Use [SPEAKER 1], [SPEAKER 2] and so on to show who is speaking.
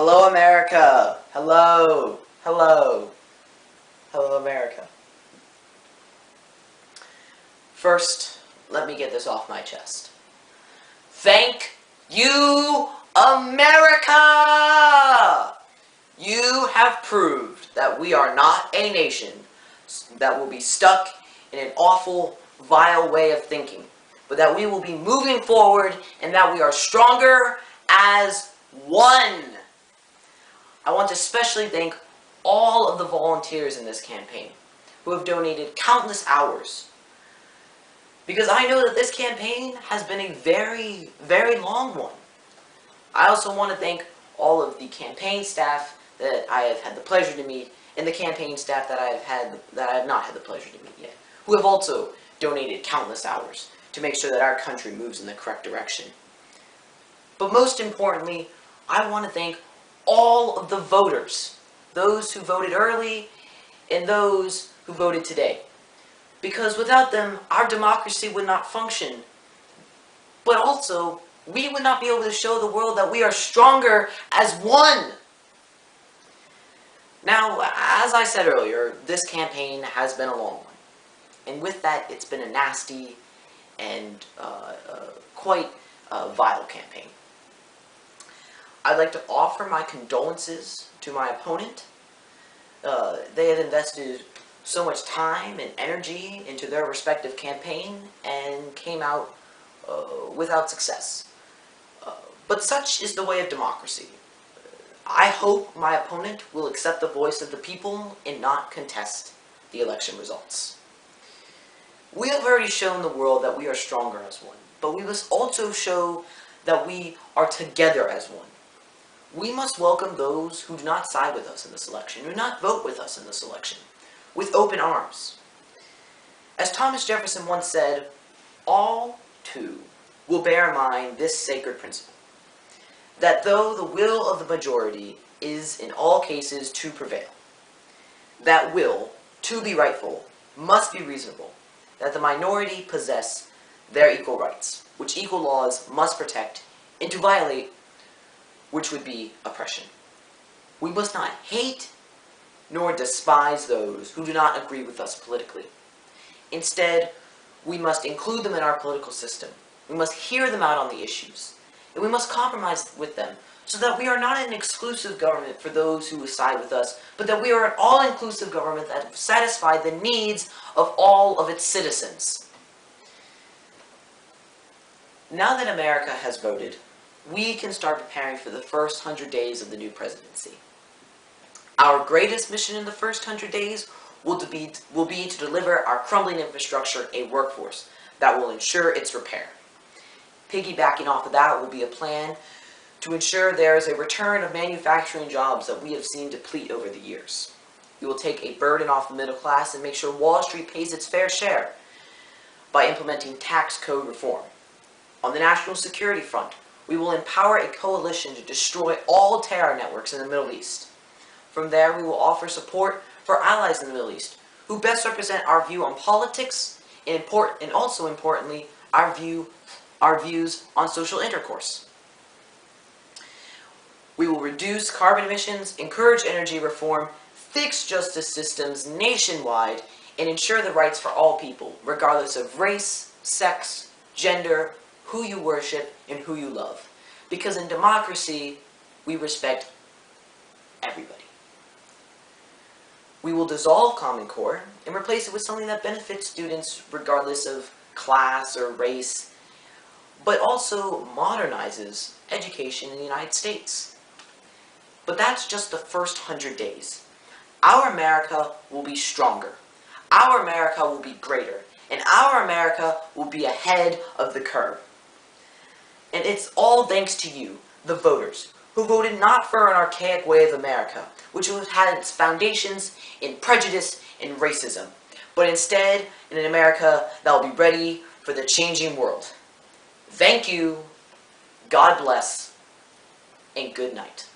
[SPEAKER 1] Hello, America. Hello. Hello. Hello, America. First, let me get this off my chest. Thank you, America! You have proved that we are not a nation that will be stuck in an awful, vile way of thinking, but that we will be moving forward and that we are stronger as one. I want to especially thank all of the volunteers in this campaign who have donated countless hours, because I know that this campaign has been a very, very long one. I also want to thank all of the campaign staff that I have had the pleasure to meet, and the campaign staff that I have not had the pleasure to meet yet, who have also donated countless hours to make sure that our country moves in the correct direction. But most importantly, I want to thank all of the voters, those who voted early and those who voted today. Because without them, our democracy would not function. But also, we would not be able to show the world that we are stronger as one. Now, as I said earlier, this campaign has been a long one. And with that, it's been a nasty and quite vile campaign. I'd like to offer my condolences to my opponent. They have invested so much time and energy into their respective campaign and came out without success. But such is the way of democracy. I hope my opponent will accept the voice of the people and not contest the election results. We have already shown the world that we are stronger as one, but we must also show that we are together as one. We must welcome those who do not side with us in this election, who do not vote with us in this election, with open arms. As Thomas Jefferson once said, all, too, will bear in mind this sacred principle, that though the will of the majority is in all cases to prevail, that will, to be rightful, must be reasonable, that the minority possess their equal rights, which equal laws must protect, and to violate, which would be oppression. We must not hate nor despise those who do not agree with us politically. Instead, we must include them in our political system. We must hear them out on the issues. And we must compromise with them so that we are not an exclusive government for those who side with us, but that we are an all-inclusive government that satisfies the needs of all of its citizens. Now that America has voted, we can start preparing for the first 100 days of the new presidency. Our greatest mission in the first 100 days will be to deliver our crumbling infrastructure a workforce that will ensure its repair. Piggybacking off of that will be a plan to ensure there is a return of manufacturing jobs that we have seen deplete over the years. We will take a burden off the middle class and make sure Wall Street pays its fair share by implementing tax code reform. On the national security front, we will empower a coalition to destroy all terror networks in the Middle East. From there, we will offer support for allies in the Middle East, who best represent our view on politics and also importantly, our views on social intercourse. We will reduce carbon emissions, encourage energy reform, fix justice systems nationwide, and ensure the rights for all people, regardless of race, sex, gender, who you worship, and who you love. Because in democracy, we respect everybody. We will dissolve Common Core and replace it with something that benefits students regardless of class or race, but also modernizes education in the United States. But that's just the first 100 days. Our America will be stronger. Our America will be greater. And our America will be ahead of the curve. And it's all thanks to you, the voters, who voted not for an archaic way of America, which had its foundations in prejudice and racism, but instead in an America that will be ready for the changing world. Thank you, God bless, and good night.